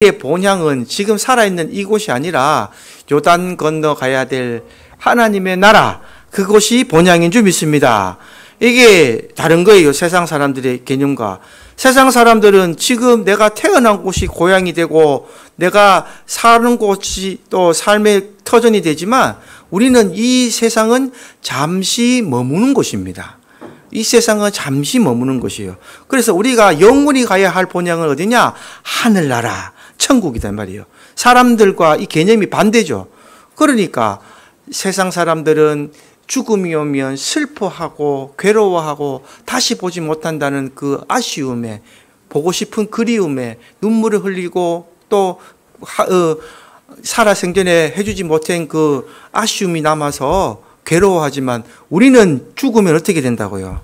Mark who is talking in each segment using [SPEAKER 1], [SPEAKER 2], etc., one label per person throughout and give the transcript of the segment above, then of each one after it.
[SPEAKER 1] 우리의 본향은 지금 살아있는 이곳이 아니라 요단 건너가야 될 하나님의 나라, 그곳이 본향인 줄 믿습니다. 이게 다른 거예요. 세상 사람들의 개념과. 세상 사람들은 지금 내가 태어난 곳이 고향이 되고 내가 사는 곳이 또 삶의 터전이 되지만 우리는 이 세상은 잠시 머무는 곳입니다. 이 세상은 잠시 머무는 것이에요. 그래서 우리가 영원히 가야 할 본향은 어디냐? 하늘나라, 천국이단 말이에요. 사람들과 이 개념이 반대죠. 그러니까 세상 사람들은 죽음이 오면 슬퍼하고 괴로워하고 다시 보지 못한다는 그 아쉬움에, 보고 싶은 그리움에 눈물을 흘리고 또 살아생전에 해주지 못한 그 아쉬움이 남아서 괴로워하지만 우리는 죽으면 어떻게 된다고요?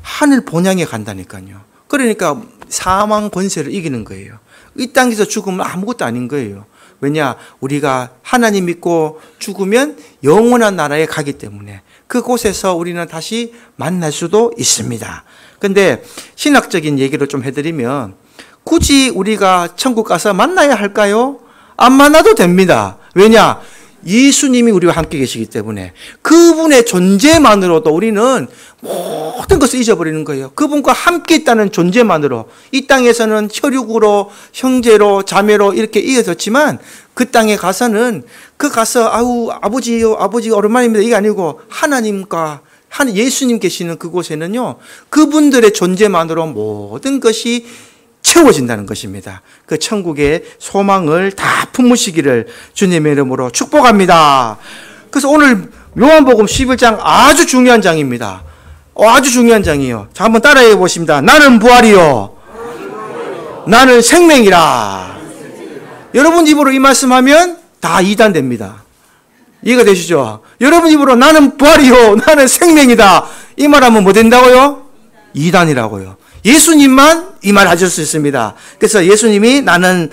[SPEAKER 1] 하늘 본향에 간다니까요. 그러니까 사망 권세를 이기는 거예요. 이 땅에서 죽으면 아무것도 아닌 거예요. 왜냐? 우리가 하나님 믿고 죽으면 영원한 나라에 가기 때문에 그곳에서 우리는 다시 만날 수도 있습니다. 근데 신학적인 얘기를 좀 해드리면 굳이 우리가 천국 가서 만나야 할까요? 안 만나도 됩니다. 왜냐? 예수님이 우리와 함께 계시기 때문에 그분의 존재만으로도 우리는 모든 것을 잊어버리는 거예요. 그분과 함께 있다는 존재만으로 이 땅에서는 혈육으로 형제로 자매로 이렇게 이어졌지만 그 땅에 가서는 가서 아버지요 아버지 오랜만입니다 이게 아니고 하나님과 예수님 계시는 그곳에는요 그분들의 존재만으로 모든 것이 채워진다는 것입니다. 그 천국의 소망을 다 품으시기를 주님의 이름으로 축복합니다. 그래서 오늘 요한복음 11장 아주 중요한 장입니다. 아주 중요한 장이에요. 자, 한번 따라해 보십니다. 나는 부활이요. 나는 생명이라. 여러분 입으로 이 말씀하면 다 이단됩니다. 이해가 되시죠? 여러분 입으로 나는 부활이요. 나는 생명이다. 이 말하면 뭐 된다고요? 이단이라고요. 예수님만 이 말 하실 수 있습니다. 그래서 예수님이 나는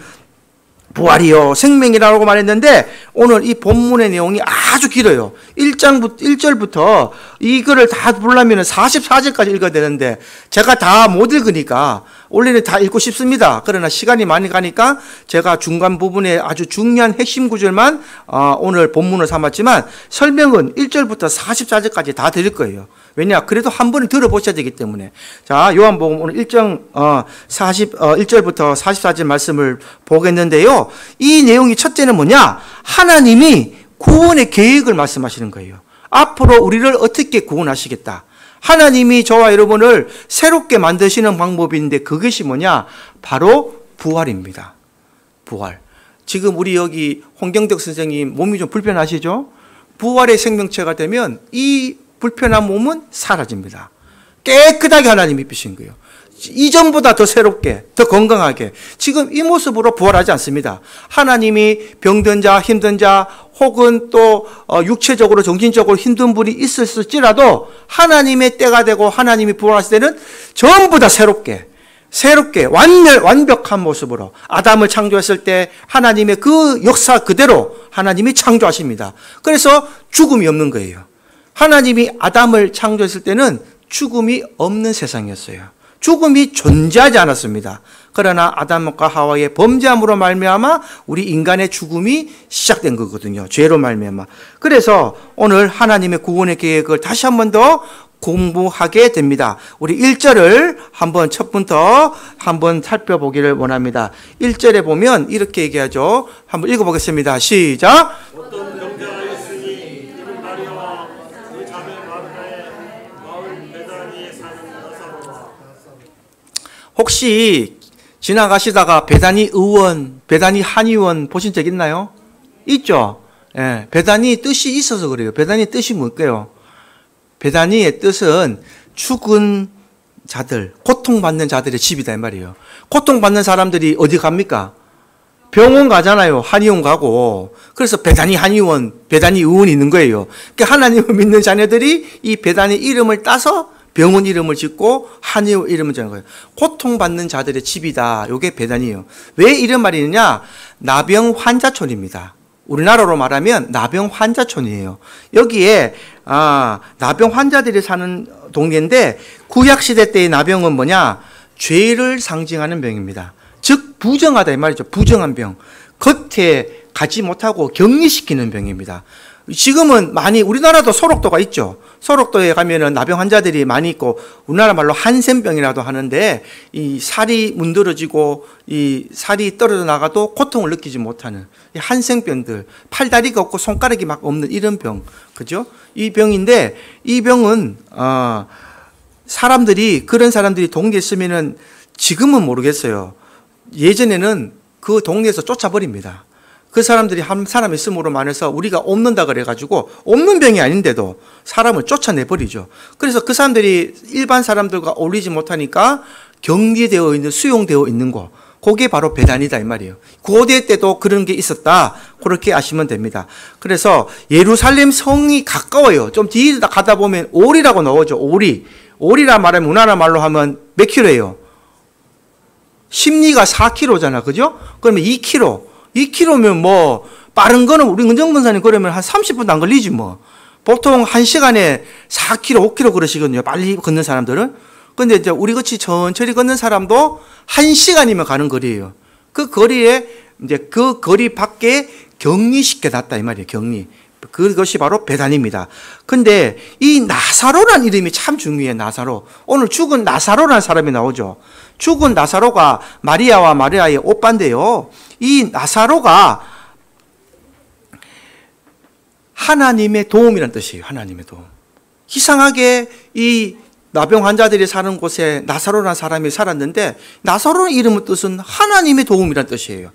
[SPEAKER 1] 부활이요 생명이라고 말했는데 오늘 이 본문의 내용이 아주 길어요. 1절부터 이거를 다 보려면 44절까지 읽어야 되는데 제가 다 못 읽으니까 원래는 다 읽고 싶습니다. 그러나 시간이 많이 가니까 제가 중간 부분에 아주 중요한 핵심 구절만 오늘 본문을 삼았지만 설명은 1절부터 44절까지 다 드릴 거예요. 왜냐? 그래도 한 번은 들어보셔야 되기 때문에. 자, 요한복음 오늘 1절부터 44절 말씀을 보겠는데요. 이 내용이 첫째는 뭐냐? 하나님이 구원의 계획을 말씀하시는 거예요. 앞으로 우리를 어떻게 구원하시겠다. 하나님이 저와 여러분을 새롭게 만드시는 방법인데 그것이 뭐냐? 바로 부활입니다. 부활. 지금 우리 여기 홍경덕 선생님 몸이 좀 불편하시죠? 부활의 생명체가 되면 이 불편한 몸은 사라집니다. 깨끗하게 하나님이 입히신 거예요. 이전보다 더 새롭게, 더 건강하게. 지금 이 모습으로 부활하지 않습니다. 하나님이 병든 자, 힘든 자, 혹은 또 육체적으로, 정신적으로 힘든 분이 있을지라도 하나님의 때가 되고 하나님이 부활하실 때는 전부 다 새롭게 완벽한 모습으로 아담을 창조했을 때 하나님의 그 역사 그대로 하나님이 창조하십니다. 그래서 죽음이 없는 거예요. 하나님이 아담을 창조했을 때는 죽음이 없는 세상이었어요. 죽음이 존재하지 않았습니다. 그러나 아담과 하와의 범죄함으로 말미암아 우리 인간의 죽음이 시작된 거거든요. 죄로 말미암아. 그래서 오늘 하나님의 구원의 계획을 다시 한 번 더 공부하게 됩니다. 우리 1절을 한번 첫부터 한번 살펴보기를 원합니다. 1절에 보면 이렇게 얘기하죠. 한번 읽어보겠습니다. 시작. 어떤 병자가 있으니 이름 마리아와 그 자매 마르다의 마을 베다니에 사는 나사로라. 혹시 지나가시다가 베다니 의원, 베다니 한의원 보신 적 있나요? 있죠? 예, 베다니 뜻이 있어서 그래요. 베다니 뜻이 뭘까요? 베다니의 뜻은 죽은 자들, 고통받는 자들의 집이다 이 말이에요. 고통받는 사람들이 어디 갑니까? 병원 가잖아요. 한의원 가고. 그래서 베다니 한의원, 베다니 의원이 있는 거예요. 그러니까 하나님을 믿는 자녀들이 이 베다니 이름을 따서 병원 이름을 짓고 한의원 이름을 짓는 거예요. 고통받는 자들의 집이다. 이게 베다니예요. 왜 이런 말이 있느냐? 나병 환자촌입니다. 우리나라로 말하면 나병 환자촌이에요. 여기에 나병 환자들이 사는 동네인데 구약시대 때의 나병은 뭐냐? 죄를 상징하는 병입니다. 즉 부정하다 이 말이죠. 부정한 병. 겉에 가지 못하고 격리시키는 병입니다. 지금은 많이 우리나라도 소록도가 있죠. 소록도에 가면은 나병 환자들이 많이 있고 우리나라 말로 한센병이라도 하는데 이 살이 문드러지고 이 살이 떨어져 나가도 고통을 느끼지 못하는 이 한센병들, 팔다리가 없고 손가락이 막 없는 이런 병, 그죠? 이 병인데 이 병은 사람들이 그런 사람들이 동네에 있으면은 지금은 모르겠어요. 예전에는 그 동네에서 쫓아버립니다. 그 사람들이 한 사람 있음으로 만해서 우리가 옮는다 그래가지고 옮는 병이 아닌데도 사람을 쫓아내버리죠. 그래서 그 사람들이 일반 사람들과 어울리지 못하니까 격리되어 있는, 수용되어 있는 거, 그게 바로 배단이다 이 말이에요. 고대 때도 그런 게 있었다, 그렇게 아시면 됩니다. 그래서 예루살렘 성이 가까워요. 좀 뒤에 가다 보면 오리라고 나오죠. 오리라 말하면 우리나라 말로 하면 몇 킬로예요? 심리가 4km잖아, 그죠? 그러면 2km면 뭐 빠른 거는 우리 은정근사님 그러면 한 30분도 안 걸리지 뭐. 보통 1시간에 4km, 5km 그러시거든요. 빨리 걷는 사람들은. 근데 이제 우리 같이 천천히 걷는 사람도 1시간이면 가는 거리예요. 그 거리에 이제 그 거리 밖에 격리시켜 놨다 이 말이에요. 격리. 그것이 바로 배단입니다. 근데 이 나사로라는 이름이 참 중요해요. 나사로. 오늘 죽은 나사로라는 사람이 나오죠. 죽은 나사로가 마리아와 마리아의 오빠인데요. 이 나사로가 하나님의 도움이라는 뜻이에요. 하나님의 도움. 이상하게 이 나병 환자들이 사는 곳에 나사로라는 사람이 살았는데 나사로의 이름의 뜻은 하나님의 도움이라는 뜻이에요.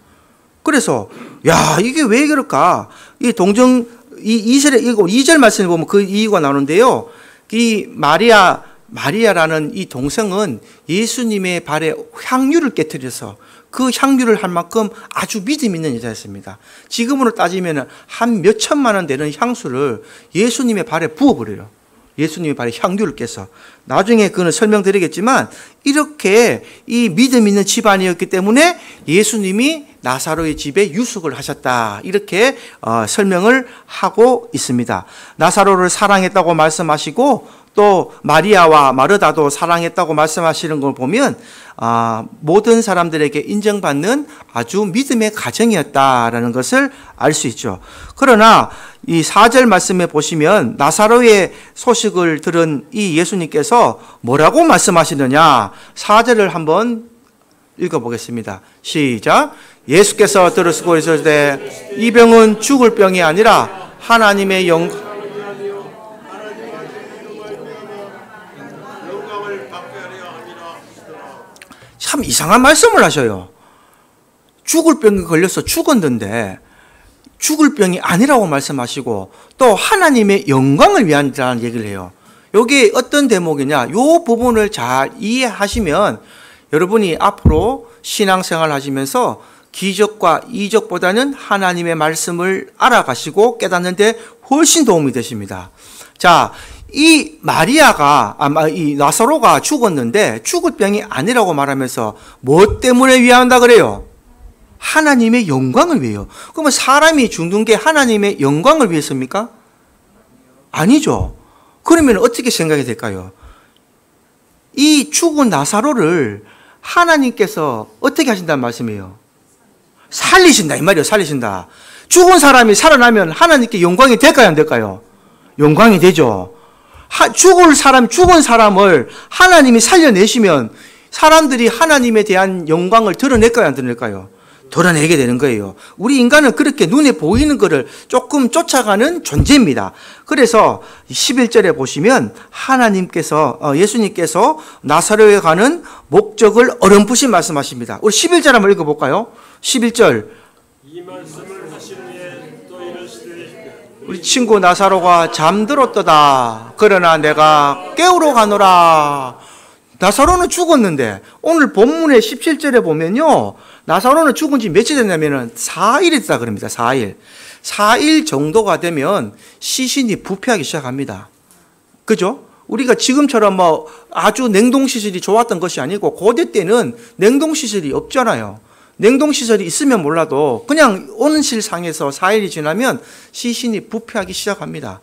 [SPEAKER 1] 그래서 야, 이게 왜 그럴까? 이 동정 이 2절 말씀을 보면 그 이유가 나오는데요. 이 마리아라는 이 동생은 예수님의 발에 향유를 깨뜨려서 그 향유를 할 만큼 아주 믿음 있는 여자였습니다. 지금으로 따지면 한 몇 천만 원 되는 향수를 예수님의 발에 부어버려요. 예수님의 발에 향유를 깨서. 나중에 그거는 설명드리겠지만 이렇게 이 믿음 있는 집안이었기 때문에 예수님이 나사로의 집에 유숙을 하셨다. 이렇게 설명을 하고 있습니다. 나사로를 사랑했다고 말씀하시고 또 마리아와 마르다도 사랑했다고 말씀하시는 걸 보면 모든 사람들에게 인정받는 아주 믿음의 가정이었다라는 것을 알 수 있죠. 그러나 이 4절 말씀에 보시면 나사로의 소식을 들은 이 예수님께서 뭐라고 말씀하시느냐. 4절을 한번 읽어보겠습니다. 시작. 예수께서 들으시고 있을 때 이 병은 죽을 병이 아니라 하나님의 참 이상한 말씀을 하셔요. 죽을 병이 걸려서 죽었는데 죽을 병이 아니라고 말씀하시고 또 하나님의 영광을 위한다는 얘기를 해요. 이게 어떤 대목이냐? 이 부분을 잘 이해하시면 여러분이 앞으로 신앙생활 하시면서 기적과 이적보다는 하나님의 말씀을 알아가시고 깨닫는데 훨씬 도움이 되십니다. 자, 이 이 나사로가 죽었는데 죽을 병이 아니라고 말하면서 뭐 때문에 위한다 그래요? 하나님의 영광을 위해요. 그러면 사람이 죽는 게 하나님의 영광을 위해서입니까? 아니죠. 그러면 어떻게 생각이 될까요? 이 죽은 나사로를 하나님께서 어떻게 하신다는 말씀이에요? 살리신다 이 말이에요. 살리신다. 죽은 사람이 살아나면 하나님께 영광이 될까요? 안 될까요? 영광이 되죠. 죽은 사람을 하나님이 살려내시면 사람들이 하나님에 대한 영광을 드러낼까요? 안 드러낼까요? 드러내게 되는 거예요. 우리 인간은 그렇게 눈에 보이는 것을 조금 쫓아가는 존재입니다. 그래서 11절에 보시면 예수님께서 나사로에 가는 목적을 어렴풋이 말씀하십니다. 우리 11절 한번 읽어볼까요? 11절.
[SPEAKER 2] 이 말씀을 하신 후에 또 이르시되
[SPEAKER 1] 우리 친구 나사로가 잠들었도다. 그러나 내가 깨우러 가노라. 나사로는 죽었는데 오늘 본문의 17절에 보면요. 나사로는 죽은 지 며칠 됐냐면 4일 있다 그럽니다. 4일 정도가 되면 시신이 부패하기 시작합니다. 그죠? 우리가 지금처럼 뭐 아주 냉동시설이 좋았던 것이 아니고 고대 때는 냉동시설이 없잖아요. 냉동시설이 있으면 몰라도 그냥 온실상에서 4일이 지나면 시신이 부패하기 시작합니다.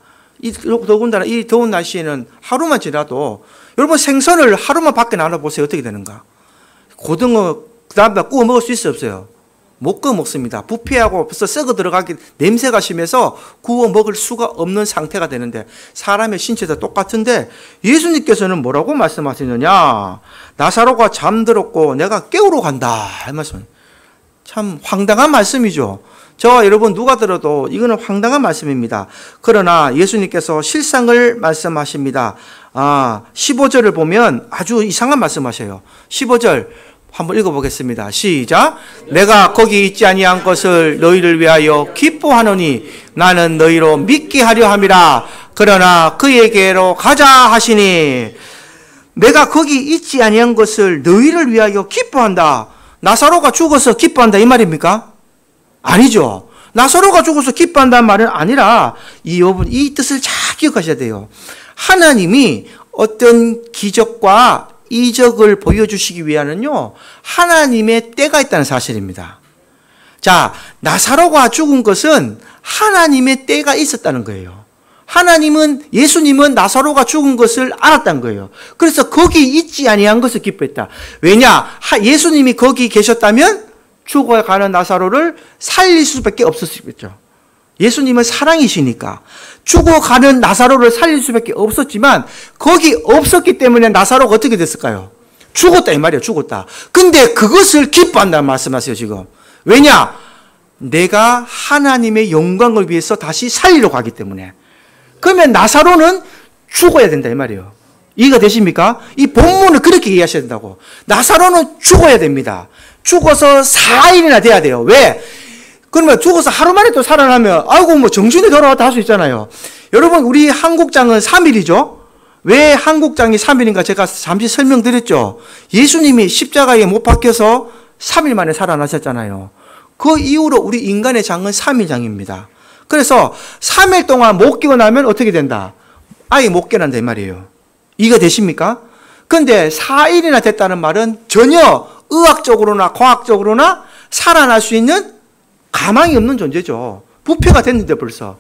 [SPEAKER 1] 더군다나 이 더운 날씨에는 하루만 지나도 여러분 생선을 하루만 밖에 나눠보세요. 어떻게 되는가? 고등어 그 다음에 구워 먹을 수 있어요, 없어요? 못 구워 먹습니다. 부패하고 벌써 썩어 들어가기 냄새가 심해서 구워 먹을 수가 없는 상태가 되는데 사람의 신체도 똑같은데 예수님께서는 뭐라고 말씀하시느냐? 나사로가 잠들었고 내가 깨우러 간다. 이 말씀. 참 황당한 말씀이죠. 저와 여러분 누가 들어도 이거는 황당한 말씀입니다. 그러나 예수님께서 실상을 말씀하십니다. 15절을 보면 아주 이상한 말씀하셔요. 15절 한번 읽어보겠습니다. 시작. 내가 거기 있지 아니한 것을 너희를 위하여 기뻐하노니 나는 너희로 믿게 하려 함이라. 그러나 그에게로 가자 하시니 내가 거기 있지 아니한 것을 너희를 위하여 기뻐한다. 나사로가 죽어서 기뻐한다 이 말입니까? 아니죠. 나사로가 죽어서 기뻐한다는 말은 아니라 여러분 이 뜻을 잘 기억하셔야 돼요. 하나님이 어떤 기적과 이적을 보여주시기 위하는요, 하나님의 때가 있다는 사실입니다. 자, 나사로가 죽은 것은 하나님의 때가 있었다는 거예요. 예수님은 나사로가 죽은 것을 알았다는 거예요. 그래서 거기 있지 아니한 것을 기뻐했다. 왜냐? 예수님이 거기 계셨다면 죽어가는 나사로를 살릴 수밖에 없었겠죠. 예수님은 사랑이시니까 죽어가는 나사로를 살릴 수밖에 없었지만 거기 없었기 때문에 나사로가 어떻게 됐을까요? 죽었다 이 말이에요. 죽었다. 근데 그것을 기뻐한다는 말씀하세요 지금. 왜냐? 내가 하나님의 영광을 위해서 다시 살리러 가기 때문에. 그러면 나사로는 죽어야 된다 이 말이에요. 이해가 되십니까? 이 본문을 그렇게 이해하셔야 된다고. 나사로는 죽어야 됩니다. 죽어서 4일이나 돼야 돼요. 왜? 그러면 죽어서 하루 만에 또 살아나면 아이고 뭐 정신이 돌아왔다 할 수 있잖아요. 여러분 우리 한국장은 3일이죠. 왜 한국장이 3일인가 제가 잠시 설명드렸죠. 예수님이 십자가에 못 박혀서 3일 만에 살아나셨잖아요. 그 이후로 우리 인간의 장은 3일장입니다. 그래서 3일 동안 못 깨어나면 어떻게 된다? 아예 못 깨어난다 이 말이에요. 이해가 되십니까? 그런데 4일이나 됐다는 말은 전혀 의학적으로나 과학적으로나 살아날 수 있는 가망이 없는 존재죠. 부패가 됐는데 벌써.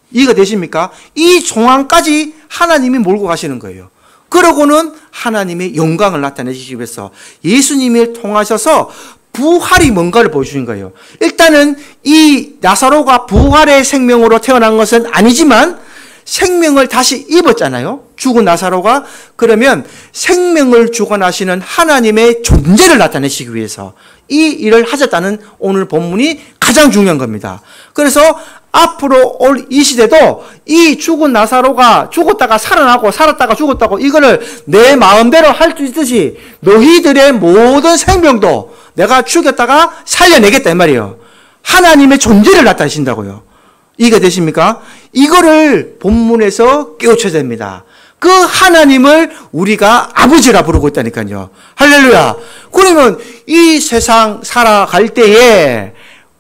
[SPEAKER 1] 이해가 되십니까? 이 상황까지 하나님이 몰고 가시는 거예요. 그러고는 하나님의 영광을 나타내시기 위해서 예수님을 통하셔서 부활이 뭔가를 보여주신 거예요. 일단은 이 나사로가 부활의 생명으로 태어난 것은 아니지만 생명을 다시 입었잖아요. 죽은 나사로가. 그러면 생명을 주관하시는 하나님의 존재를 나타내시기 위해서 이 일을 하셨다는 오늘 본문이 가장 중요한 겁니다. 그래서 앞으로 올 이 시대도 이 죽은 나사로가 죽었다가 살아나고 살았다가 죽었다고 이거를 내 마음대로 할 수 있듯이 너희들의 모든 생명도 내가 죽였다가 살려내겠다 이 말이에요. 하나님의 존재를 나타내신다고요. 이해가 되십니까? 이거를 본문에서 깨우쳐야 됩니다. 그 하나님을 우리가 아버지라 부르고 있다니까요. 할렐루야. 그러면 이 세상 살아갈 때에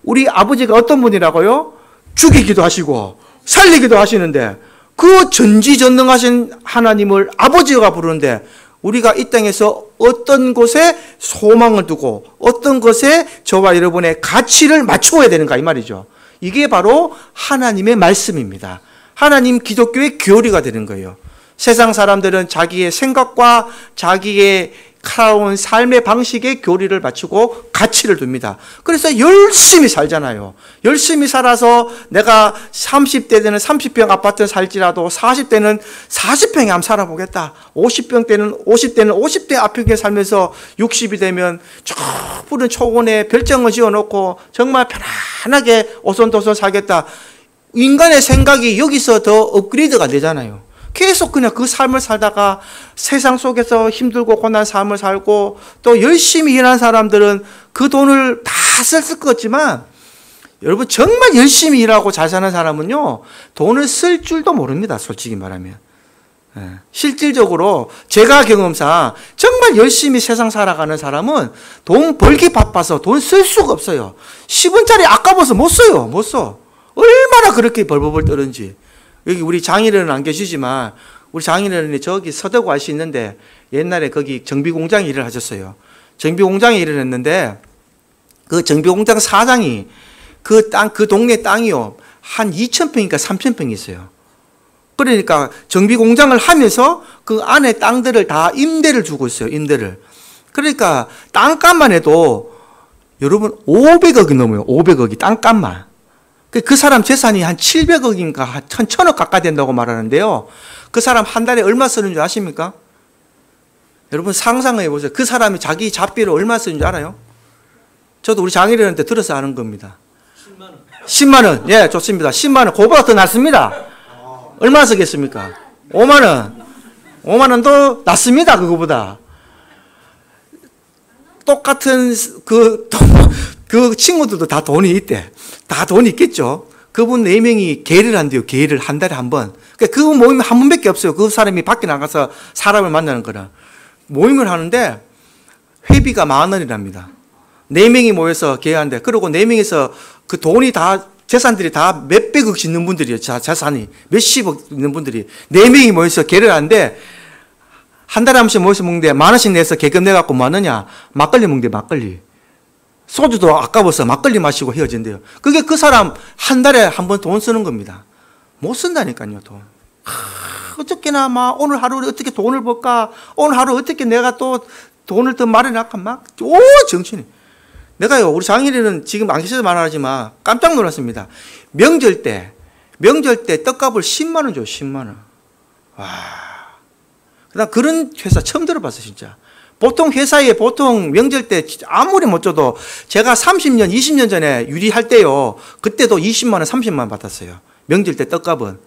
[SPEAKER 1] 우리 아버지가 어떤 분이라고요? 죽이기도 하시고 살리기도 하시는데 그 전지전능하신 하나님을 아버지가 부르는데 우리가 이 땅에서 어떤 곳에 소망을 두고 어떤 것에 저와 여러분의 가치를 맞추어야 되는가 이 말이죠. 이게 바로 하나님의 말씀입니다. 하나님 기독교의 교리가 되는 거예요. 세상 사람들은 자기의 생각과 자기의 살아온 삶의 방식에 교리를 맞추고 가치를 둡니다. 그래서 열심히 살잖아요. 열심히 살아서 내가 30대 되는 30평 아파트 살지라도 40대는 40평에 한번 살아보겠다. 50대는 50대 아평에 살면서 60이 되면 저 푸른 초원에 별장을 지어놓고 정말 편안하게 오손도손 살겠다. 인간의 생각이 여기서 더 업그레이드가 되잖아요. 계속 그냥 그 삶을 살다가 세상 속에서 힘들고 고난 삶을 살고 또 열심히 일하는 사람들은 그 돈을 다 썼을 것 같지만 여러분 정말 열심히 일하고 잘 사는 사람은요 돈을 쓸 줄도 모릅니다. 솔직히 말하면. 실질적으로 제가 경험상 정말 열심히 세상 살아가는 사람은 돈 벌기 바빠서 돈 쓸 수가 없어요. 10원짜리 아까워서 못 써요. 못 써. 얼마나 그렇게 벌벌벌 떨는지. 여기 우리 장인어른은 안 계시지만 우리 장인어른이 저기 서대구 아시 있는데 옛날에 거기 정비공장 일을 하셨어요. 정비공장에 일을 했는데 그 정비공장 사장이 그 동네 땅이요 한 2,000평인가 3,000평이 있어요. 그러니까 정비공장을 하면서 그 안에 땅들을 다 임대를 주고 있어요. 임대를. 그러니까 땅값만 해도 여러분 500억이 넘어요. 500억이 땅값만. 그 사람 재산이 한 700억인가 한 1000억 가까이 된다고 말하는데요. 그 사람 한 달에 얼마 쓰는 줄 아십니까? 여러분 상상해 보세요. 그 사람이 자기 잡비로 얼마 쓰는 줄 알아요? 저도 우리 장인어른한테 들어서 아는 겁니다. 10만 원. 예, 좋습니다. 10만 원. 그거보다 더 낫습니다. 얼마 쓰겠습니까? 5만 원. 5만 원도 낫습니다. 그거보다. 똑같은 그 친구들도 다 돈이 있대. 다 돈이 있겠죠. 그분 4명이 계를 한대요. 계를 한 달에 한 번. 그 모임 한 번밖에 없어요. 그 사람이 밖에 나가서 사람을 만나는 거라. 모임을 하는데 회비가 10,000원이랍니다. 4명이 모여서 계약한대. 그리고 4명이서 그 돈이 다 재산들이 다 몇백억 있는 분들이에요. 재산이 몇십억 있는 분들이 4명이 모여서 계를 하는데 한 달에 한 번씩 모여서 먹는데 10,000원씩 내서 계급 내갖고 뭐 하느냐? 막걸리 먹는데 막걸리. 소주도 아까워서 막걸리 마시고 헤어진대요. 그게 그 사람 한 달에 한 번 돈 쓰는 겁니다. 못 쓴다니까요, 돈. 어떻게나 막 오늘 하루 어떻게 돈을 벌까? 오늘 하루 어떻게 내가 또 돈을 더 마련할까? 정신이. 내가요, 우리 장인어른은 지금 안 계셔서 말하지만 깜짝 놀랐습니다. 명절 때 떡값을 10만 원 줘요, 10만 원. 와. 난 그런 회사 처음 들어봤어, 진짜. 보통 회사에 보통 명절 때 아무리 못 줘도 제가 30년, 20년 전에 유리할 때요. 그때도 20만 원, 30만 원 받았어요. 명절 때 떡값은.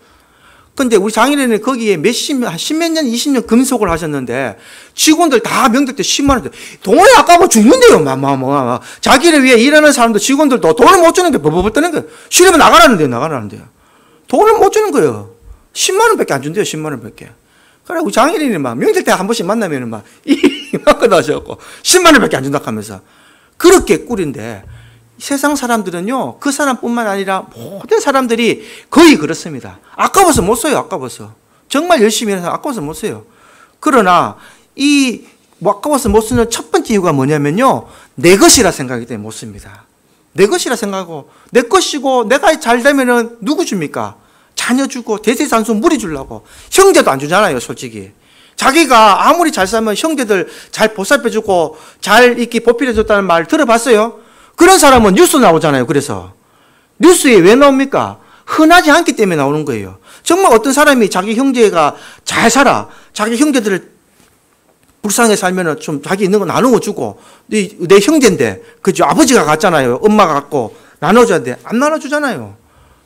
[SPEAKER 1] 근데 우리 장인어른은 거기에 십몇 년, 20년 금속을 하셨는데 직원들 다 명절 때 10만 원. 돈이 아까워 죽는데요. 자기를 위해 일하는 사람도 직원들도 돈을 못 주는데 버버버 뜨는 거예요. 쉬려면 나가라는데요. 돈을 못 주는 거예요. 10만 원밖에 안 준대요. 10만 원밖에. 그래, 우리 장인어른이 막 명절 때 한 번씩 만나면은 막 이만큼 하셔갖고 10만 원밖에 안 준다 하면서 그렇게 꿀인데 세상 사람들은요, 그 사람뿐만 아니라 모든 사람들이 거의 그렇습니다. 아까워서 못 써요, 아까워서. 정말 열심히 해서 아까워서 못 써요. 그러나 아까워서 못 쓰는 첫 번째 이유가 뭐냐면요, 내 것이라 생각하기 때문에 못 씁니다. 내 것이라 생각하고, 내 것이고 내가 잘 되면은 누구 줍니까? 자녀 주고 대세산수 무리 주려고. 형제도 안 주잖아요, 솔직히. 자기가 아무리 잘 살면 형제들 잘 보살펴주고 잘 이렇게 보필해줬다는 말 들어봤어요? 그런 사람은 뉴스 나오잖아요. 그래서 뉴스에 왜 나옵니까? 흔하지 않기 때문에 나오는 거예요. 정말 어떤 사람이 자기 형제가 잘 살아, 자기 형제들을 불쌍하게 살면은 좀 자기 있는 거 나누어 주고, 내 형제인데, 그죠? 아버지가 갔잖아요. 엄마가 갔고 나눠줘야 돼. 안 나눠주잖아요.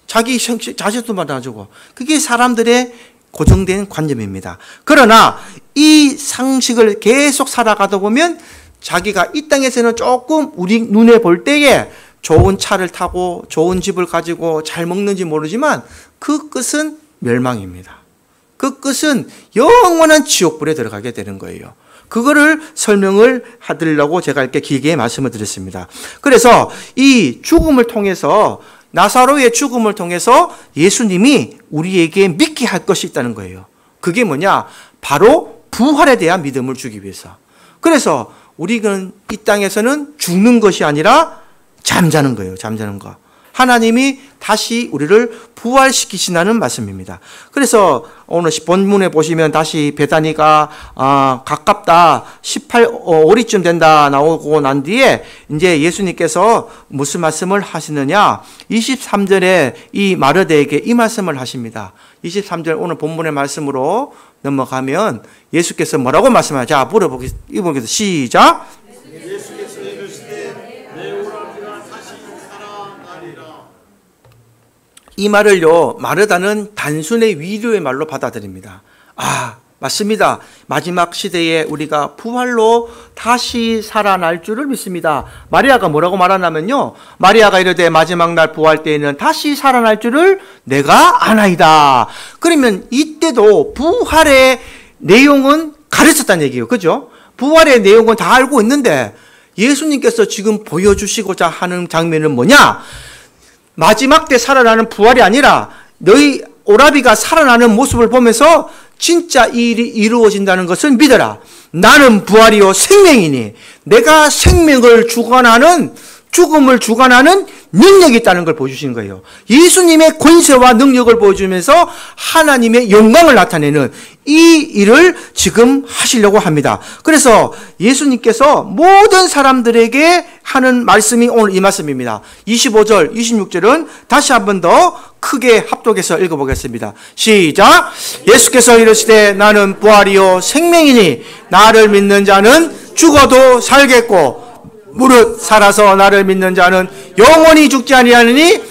[SPEAKER 1] 자기 자식들만 나눠주고. 그게 사람들의 고정된 관념입니다. 그러나 이 상식을 계속 살아가다 보면 자기가 이 땅에서는 조금 우리 눈에 볼 때에 좋은 차를 타고 좋은 집을 가지고 잘 먹는지 모르지만 그 끝은 멸망입니다. 그 끝은 영원한 지옥불에 들어가게 되는 거예요. 그거를 설명을 하려고 제가 이렇게 길게 말씀을 드렸습니다. 그래서 이 죽음을 통해서, 나사로의 죽음을 통해서 예수님이 우리에게 믿게 할 것이 있다는 거예요. 그게 뭐냐? 바로 부활에 대한 믿음을 주기 위해서. 그래서 우리는 이 땅에서는 죽는 것이 아니라 잠자는 거예요. 잠자는 거. 하나님이 다시 우리를 부활시키신다는 말씀입니다. 그래서 오늘 본문에 보시면 다시 베다니가 가깝다, 18오리쯤 된다 나오고 난 뒤에 이제 예수님께서 무슨 말씀을 하시느냐, 23절에 이 마르다에게 이 말씀을 하십니다. 23절 오늘 본문의 말씀으로 넘어가면 예수께서 뭐라고 말씀하냐? 자, 물어보겠습니다. 시작.
[SPEAKER 2] 예수께서 이르시되 내 오라비가 다시 살아나리라.
[SPEAKER 1] 이 말을요, 마르다는 단순의 위로의 말로 받아들입니다. 맞습니다. 마지막 시대에 우리가 부활로 다시 살아날 줄을 믿습니다. 마리아가 뭐라고 말하냐면요, 마리아가 이르되 마지막 날 부활 때에는 다시 살아날 줄을 내가 아나이다. 그러면 이때도 부활의 내용은 가르쳤다는 얘기예요. 그죠? 부활의 내용은 다 알고 있는데 예수님께서 지금 보여주시고자 하는 장면은 뭐냐? 마지막 때 살아나는 부활이 아니라 너희 오라비가 살아나는 모습을 보면서 진짜 이 일이 이루어진다는 것을 믿어라. 나는 부활이요 생명이니 내가 생명을 주관하는 죽음을 주관하는 능력이 있다는 걸 보여주시는 거예요. 예수님의 권세와 능력을 보여주면서 하나님의 영광을 나타내는 이 일을 지금 하시려고 합니다. 그래서 예수님께서 모든 사람들에게 하는 말씀이 오늘 이 말씀입니다. 25절, 26절은 다시 한 번 더 크게 합독해서 읽어보겠습니다. 시작! 예수께서 이르시되 나는 부활이요 생명이니 나를 믿는 자는 죽어도 살겠고 무릇 살아서 나를 믿는 자는 영원히 죽지 아니하느니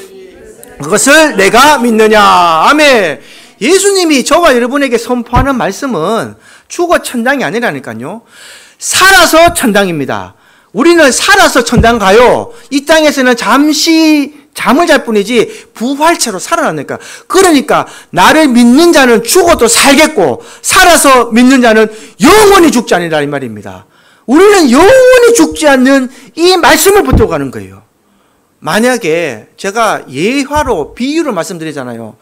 [SPEAKER 1] 그것을 내가 믿느냐. 아멘. 예수님이 저와 여러분에게 선포하는 말씀은 죽어 천당이 아니라니까요. 살아서 천당입니다. 우리는 살아서 천당 가요. 이 땅에서는 잠시 잠을 잘 뿐이지 부활체로 살아나니까. 그러니까 나를 믿는 자는 죽어도 살겠고 살아서 믿는 자는 영원히 죽지 아니라 이 말입니다. 우리는 영원히 죽지 않는 이 말씀을 붙들고 가는 거예요. 만약에 제가 예화로 비유를 말씀드리잖아요.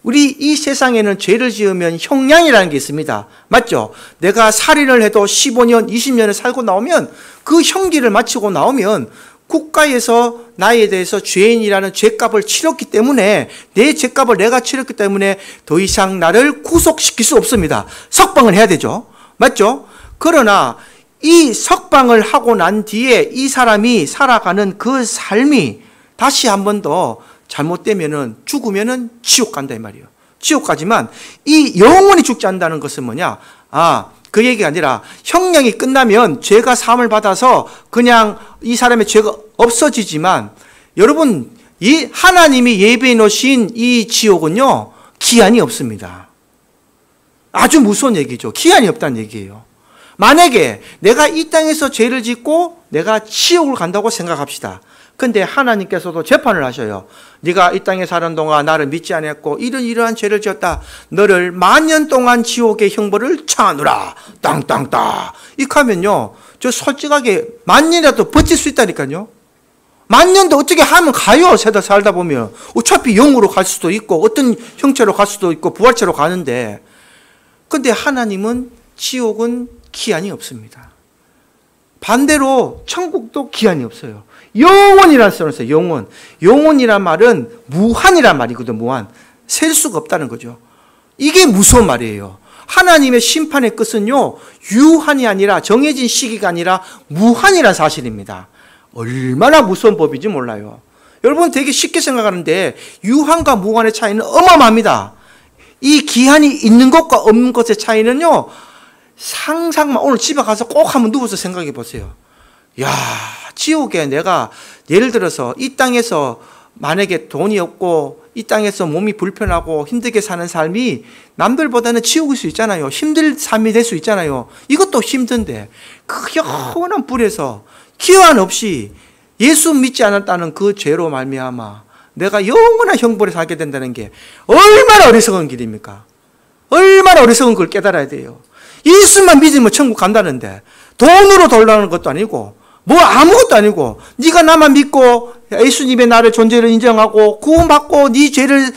[SPEAKER 1] 우리 이 세상에는 죄를 지으면 형량이라는 게 있습니다. 맞죠? 내가 살인을 해도 15년, 20년을 살고 나오면 그 형기를 마치고 나오면 국가에서 나에 대해서 죄인이라는 죄값을 치렀기 때문에 내 죄값을 내가 치렀기 때문에 더 이상 나를 구속시킬 수 없습니다. 석방을 해야 되죠. 맞죠? 그러나 이 석방을 하고 난 뒤에 이 사람이 살아가는 그 삶이 다시 한 번 더 잘못되면은 죽으면은 지옥 간다 이 말이에요. 지옥 가지만 이 영원히 죽지 않는다는 것은 뭐냐? 그 얘기가 아니라 형량이 끝나면 죄가 사함을 받아서 그냥 이 사람의 죄가 없어지지만 여러분 이 하나님이 예배해 놓으신 이 지옥은요 기한이 없습니다. 아주 무서운 얘기죠. 기한이 없다는 얘기예요. 만약에 내가 이 땅에서 죄를 짓고 내가 지옥을 간다고 생각합시다. 근데 하나님께서도 재판을 하셔요. 네가 이 땅에 사는 동안 나를 믿지 않았고 이러한 죄를 지었다. 너를 만년 동안 지옥의 형벌을 처하노라. 땅땅땅. 이렇게 하면요. 저 솔직하게 만년이라도 버틸 수 있다니까요. 만년도 어떻게 하면 가요. 살다 보면. 어차피 영으로 갈 수도 있고 어떤 형체로 갈 수도 있고 부활체로 가는데. 근데 하나님은 지옥은 기한이 없습니다. 반대로 천국도 기한이 없어요. 영원이라는 써놓으세요 영원. 영원이란 말은 무한이란 말이거든. 무한. 셀 수가 없다는 거죠. 이게 무서운 말이에요. 하나님의 심판의 끝은요 유한이 아니라 정해진 시기가 아니라 무한이라는 사실입니다. 얼마나 무서운 법인지 몰라요. 여러분 되게 쉽게 생각하는데 유한과 무한의 차이는 어마어마합니다. 이 기한이 있는 것과 없는 것의 차이는요 상상만 오늘 집에 가서 꼭 한번 누워서 생각해 보세요. 야, 지옥에 내가 예를 들어서 이 땅에서 만약에 돈이 없고 이 땅에서 몸이 불편하고 힘들게 사는 삶이 남들보다는 지옥일 수 있잖아요. 힘들 삶이 될 수 있잖아요. 이것도 힘든데 그 영원한 불에서 기한 없이 예수 믿지 않았다는 그 죄로 말미암아 내가 영원한 형벌에 살게 된다는 게 얼마나 어리석은 길입니까? 얼마나 어리석은 걸 깨달아야 돼요. 예수만 믿으면 천국 간다는데 돈으로 돌아가는 것도 아니고 뭐 아무것도 아니고 네가 나만 믿고 예수님의 나를 존재를 인정하고 구원받고 네 죄를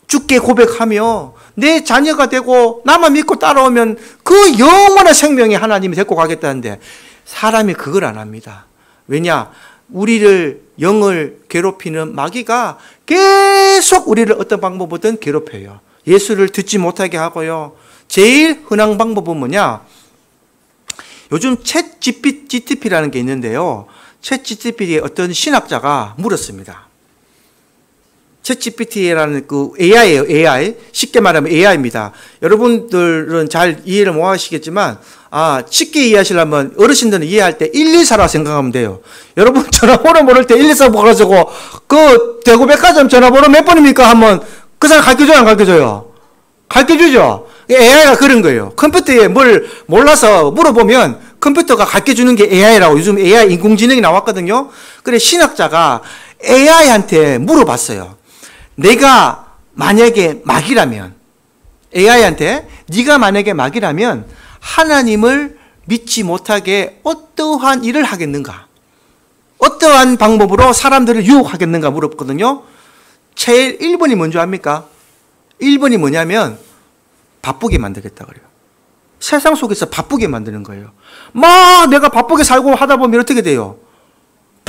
[SPEAKER 1] 주께 고백하며 내 자녀가 되고 나만 믿고 따라오면 그 영원한 생명에 하나님이 데리고 가겠다는데 사람이 그걸 안 합니다. 왜냐? 우리를 영을 괴롭히는 마귀가 계속 우리를 어떤 방법이든 괴롭혀요. 예수를 듣지 못하게 하고요. 제일 흔한 방법은 뭐냐? 요즘 챗 GTP라는 게 있는데요. 챗 GTP의 어떤 신학자가 물었습니다. 챗 GPT라는 그 AI예요. AI. 쉽게 말하면 AI입니다. 여러분들은 잘 이해를 못 하시겠지만 쉽게 이해하시려면 어르신들은 이해할 때 114라 생각하면 돼요. 여러분 전화번호 모를 때 114 보가지고 그 대구백화점 전화번호 몇 번입니까? 하면 그 사람 가르쳐줘요? 안 가르쳐줘요? 가르쳐주죠? AI가 그런 거예요. 컴퓨터에 뭘 몰라서 물어보면 컴퓨터가 가르쳐주는 게 AI라고 요즘 AI 인공지능이 나왔거든요. 그래 신학자가 AI한테 물어봤어요. 내가 만약에 마귀라면 AI한테 네가 만약에 마귀라면 하나님을 믿지 못하게 어떠한 일을 하겠는가? 어떠한 방법으로 사람들을 유혹하겠는가 물었거든요. 제일 1번이 뭔지 압니까? 1번이 뭐냐면 바쁘게 만들겠다 그래요. 세상 속에서 바쁘게 만드는 거예요. 막 내가 바쁘게 살고 하다 보면 어떻게 돼요?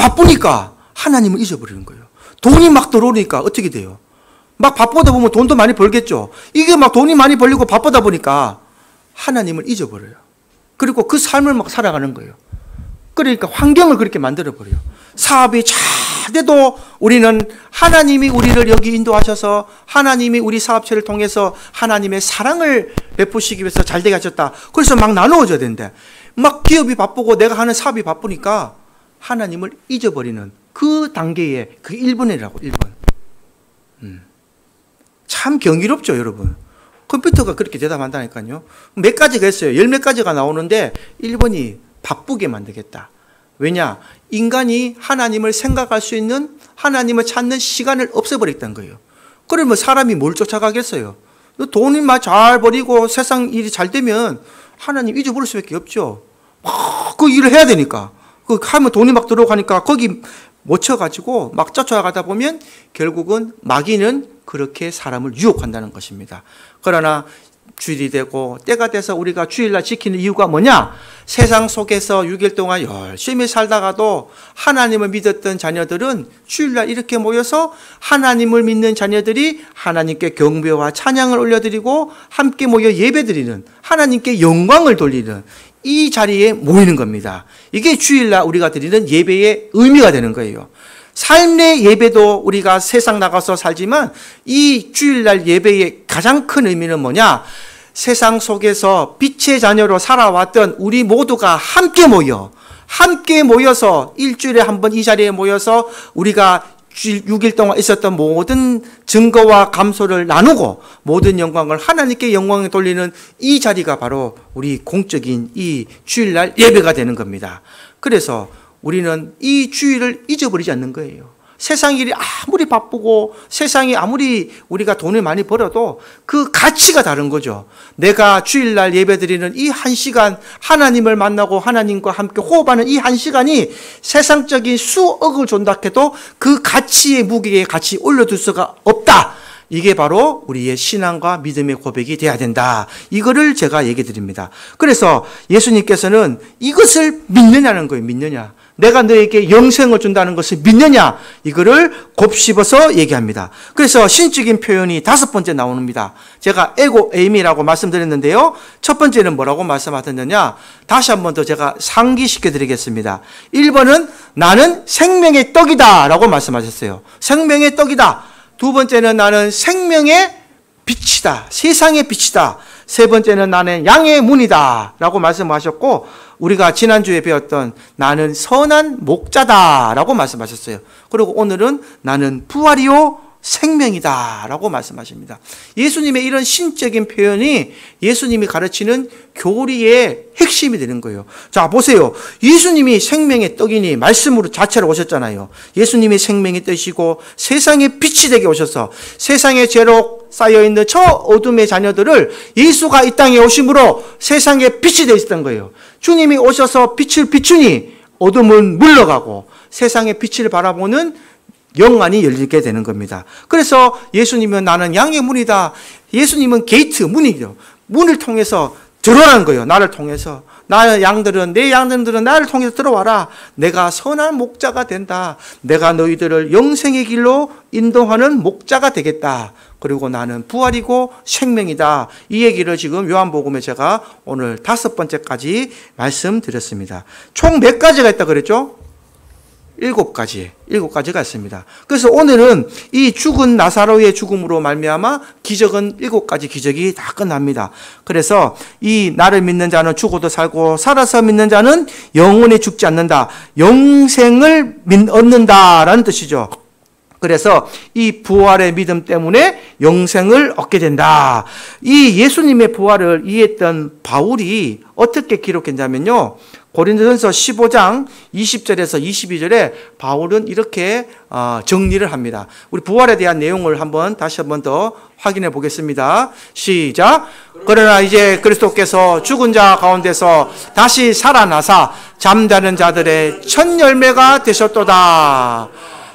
[SPEAKER 1] 바쁘니까 하나님을 잊어버리는 거예요. 돈이 막 들어오니까 어떻게 돼요? 막 바쁘다 보면 돈도 많이 벌겠죠. 이게 막 돈이 많이 벌리고 바쁘다 보니까 하나님을 잊어버려요. 그리고 그 삶을 막 살아가는 거예요. 그러니까 환경을 그렇게 만들어버려요. 사업이 잘 돼도 우리는 하나님이 우리를 여기 인도하셔서 하나님이 우리 사업체를 통해서 하나님의 사랑을 베푸시기 위해서 잘 되게 하셨다. 그래서 막 나누어져야 되는데 막 기업이 바쁘고 내가 하는 사업이 바쁘니까 하나님을 잊어버리는 그 단계에 그 1번이라고 1번. 참 경이롭죠, 여러분. 컴퓨터가 그렇게 대답한다니까요. 몇 가지가 있어요. 열 몇 가지가 나오는데 1번이 바쁘게 만들겠다. 왜냐? 인간이 하나님을 생각할 수 있는 하나님을 찾는 시간을 없애버렸다는 거예요. 그러면 사람이 뭘 쫓아가겠어요? 돈이 막 잘 벌이고 세상 일이 잘 되면 하나님 잊어버릴 수밖에 없죠. 그 일을 해야 되니까. 그 하면 돈이 막 들어가니까 거기 못 쳐가지고 막 쫓아가다 보면 결국은 마귀는 그렇게 사람을 유혹한다는 것입니다. 그러나 주일이 되고 때가 돼서 우리가 주일날 지키는 이유가 뭐냐? 세상 속에서 6일 동안 열심히 살다가도 하나님을 믿었던 자녀들은 주일날 이렇게 모여서 하나님을 믿는 자녀들이 하나님께 경배와 찬양을 올려드리고 함께 모여 예배드리는 하나님께 영광을 돌리는 이 자리에 모이는 겁니다. 이게 주일날 우리가 드리는 예배의 의미가 되는 거예요. 삶의 예배도 우리가 세상 나가서 살지만 이 주일날 예배의 가장 큰 의미는 뭐냐? 세상 속에서 빛의 자녀로 살아왔던 우리 모두가 함께 모여서 일주일에 한 번 이 자리에 모여서 우리가 6일 동안 있었던 모든 증거와 감소를 나누고 모든 영광을 하나님께 영광을 돌리는 이 자리가 바로 우리 공적인 이 주일날 예배가 되는 겁니다. 그래서 우리는 이 주일을 잊어버리지 않는 거예요. 세상 일이 아무리 바쁘고 세상이 아무리 우리가 돈을 많이 벌어도 그 가치가 다른 거죠. 내가 주일날 예배드리는 이 1시간 하나님을 만나고 하나님과 함께 호흡하는 이 1시간이 세상적인 수억을 준다 해도 그 가치의 무게에 같이 올려둘 수가 없다. 이게 바로 우리의 신앙과 믿음의 고백이 돼야 된다. 이거를 제가 얘기 드립니다. 그래서 예수님께서는 이것을 믿느냐는 거예요. 믿느냐. 내가 너에게 영생을 준다는 것을 믿느냐? 이거를 곱씹어서 얘기합니다. 그래서 신적인 표현이 5번째 나옵니다. 제가 에고 에임이라고 말씀드렸는데요. 첫 번째는 뭐라고 말씀하셨느냐? 다시 한 번 더 제가 상기시켜 드리겠습니다. 1번은 나는 생명의 떡이다 라고 말씀하셨어요. 생명의 떡이다. 두 번째는 나는 생명의 빛이다. 세상의 빛이다. 세 번째는 나는 양의 문이다 라고 말씀하셨고, 우리가 지난주에 배웠던 나는 선한 목자다 라고 말씀하셨어요. 그리고 오늘은 나는 부활이요 생명이다 라고 말씀하십니다. 예수님의 이런 신적인 표현이 예수님이 가르치는 교리의 핵심이 되는 거예요. 자, 보세요. 예수님이 생명의 떡이니 말씀으로 자체로 오셨잖아요. 예수님이 생명의 뜻이고 세상의 빛이 되게 오셔서 세상의 죄로 쌓여있는 저 어둠의 자녀들을 예수가 이 땅에 오심으로 세상의 빛이 되어 있었던 거예요. 주님이 오셔서 빛을 비추니 어둠은 물러가고 세상의 빛을 바라보는 영안이 열리게 되는 겁니다. 그래서 예수님은 나는 양의 문이다. 예수님은 게이트, 문이죠. 문을 통해서 들어가는 거예요. 나를 통해서. 내 양들은 나를 통해서 들어와라. 내가 선한 목자가 된다. 내가 너희들을 영생의 길로 인도하는 목자가 되겠다. 그리고 나는 부활이고 생명이다. 이 얘기를 지금 요한복음에 제가 오늘 5번째까지 말씀드렸습니다. 총 몇 가지가 있다 그랬죠? 7가지가 있습니다. 그래서 오늘은 이 죽은 나사로의 죽음으로 말미암아 기적은 7가지 기적이 다 끝납니다. 그래서 이 나를 믿는 자는 죽어도 살고 살아서 믿는 자는 영원히 죽지 않는다. 영생을 얻는다라는 뜻이죠. 그래서 이 부활의 믿음 때문에 영생을 얻게 된다. 이 예수님의 부활을 이해했던 바울이 어떻게 기록했냐면요. 고린도전서 15장 20절에서 22절에 바울은 이렇게 정리를 합니다. 우리 부활에 대한 내용을 다시 한번 더 확인해 보겠습니다. 시작. 그러나 이제 그리스도께서 죽은 자 가운데서 다시 살아나사 잠자는 자들의 첫 열매가 되셨도다.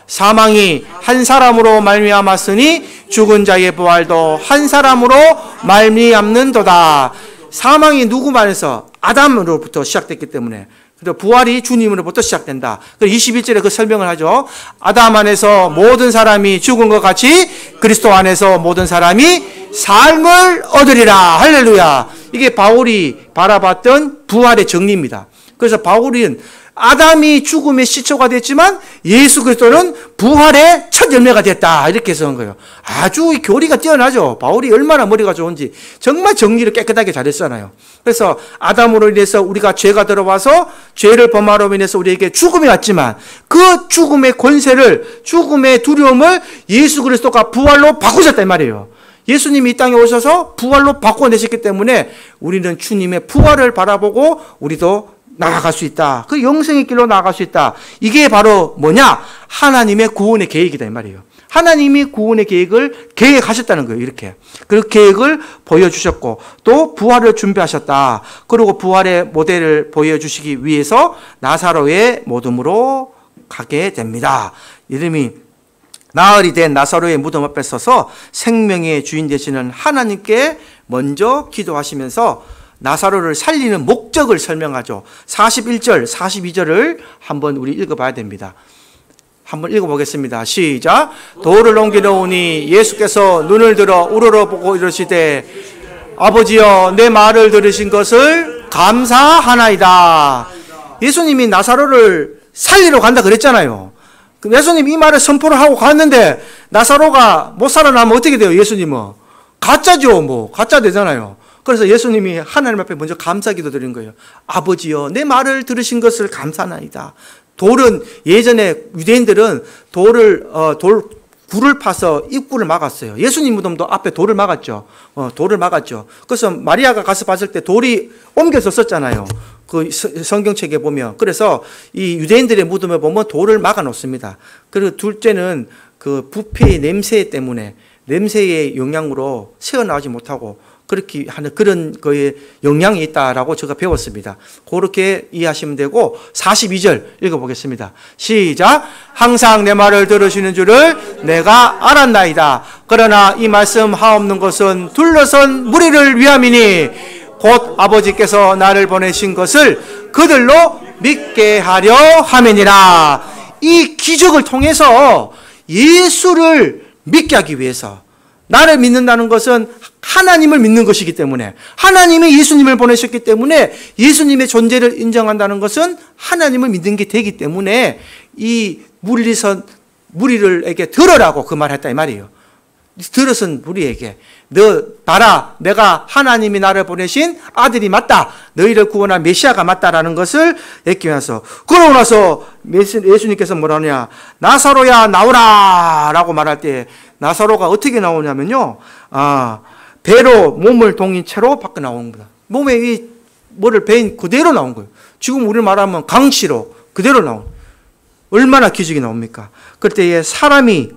[SPEAKER 1] 사망이 한 사람으로 말미암았으니 죽은 자의 부활도 한 사람으로 말미암는도다. 사망이 누구만에서 아담으로부터 시작됐기 때문에 부활이 주님으로부터 시작된다. 21절에 그 설명을 하죠. 아담 안에서 모든 사람이 죽은 것 같이 그리스도 안에서 모든 사람이 삶을 얻으리라. 할렐루야. 이게 바울이 바라봤던 부활의 정리입니다. 그래서 바울은 아담이 죽음의 시초가 됐지만 예수 그리스도는 부활의 첫 열매가 됐다. 이렇게 해서 한 거예요. 아주 교리가 뛰어나죠. 바울이 얼마나 머리가 좋은지 정말 정리를 깨끗하게 잘했잖아요. 그래서 아담으로 인해서 우리가 죄가 들어와서 죄를 범함으로 인해서 우리에게 죽음이 왔지만 그 죽음의 권세를, 죽음의 두려움을 예수 그리스도가 부활로 바꾸셨다 이 말이에요. 예수님이 이 땅에 오셔서 부활로 바꿔내셨기 때문에 우리는 주님의 부활을 바라보고 우리도 나아갈 수 있다. 그 영생의 길로 나아갈 수 있다. 이게 바로 뭐냐? 하나님의 구원의 계획이다 이 말이에요. 하나님이 구원의 계획을 계획하셨다는 거예요. 이렇게. 그 계획을 보여주셨고 또 부활을 준비하셨다. 그리고 부활의 모델을 보여주시기 위해서 나사로의 모둠으로 가게 됩니다. 이름이 나흘이 된 나사로의 무덤 앞에 서서 생명의 주인 되시는 하나님께 먼저 기도하시면서 나사로를 살리는 목적을 설명하죠. 41절, 42절을 한번 우리 읽어봐야 됩니다. 한번 읽어보겠습니다. 시작. 돌을 옮기려오니 예수께서 눈을 들어 우러러보고 이르시되 아버지여 내 말을 들으신 것을 감사하나이다. 예수님이 나사로를 살리러 간다 그랬잖아요. 예수님이 이 말을 선포를 하고 갔는데 나사로가 못 살아나면 어떻게 돼요? 예수님은 가짜죠. 가짜 되잖아요. 그래서 예수님이 하나님 앞에 먼저 감사기도 드린 거예요. 아버지여 내 말을 들으신 것을 감사나이다. 돌은 예전에 유대인들은 굴을 파서 입구를 막았어요. 예수님 무덤도 앞에 돌을 막았죠. 돌을 막았죠. 그래서 마리아가 가서 봤을 때 돌이 옮겨서 썼잖아요. 그 성경책에 보면. 그래서 이 유대인들의 무덤에 보면 돌을 막아 놓습니다. 그리고 둘째는 그 부패의 냄새 때문에 냄새의 영향으로 새어나오지 못하고 그렇게 하는 그런 거에 영향이 있다라고 제가 배웠습니다. 그렇게 이해하시면 되고 42절 읽어보겠습니다. 시작. 항상 내 말을 들으시는 줄을 내가 알았나이다. 그러나 이 말씀 하옵는 것은 둘러선 무리를 위함이니 곧 아버지께서 나를 보내신 것을 그들로 믿게 하려 함이니라. 이 기적을 통해서 예수를 믿게 하기 위해서 나를 믿는다는 것은 하나님을 믿는 것이기 때문에 하나님이 예수님을 보내셨기 때문에 예수님의 존재를 인정한다는 것은 하나님을 믿는 게 되기 때문에 이 무리를에게 들으라고 그 말을 했다 이 말이에요. 들어선 무리에게 너 봐라 내가 하나님이 나를 보내신 아들이 맞다. 너희를 구원한 메시아가 맞다라는 것을 얘기해서 그러고 나서 예수님께서 뭐라 하냐 나사로야 나오라 라고 말할 때 나사로가 어떻게 나오냐면요 배로 몸을 동인 채로 밖에 나오는 거다. 몸에 이 뭐를 베인 그대로 나온 거예요. 지금 우리 말하면 강시로 그대로 나온 얼마나 기적이 나옵니까? 그때 사람이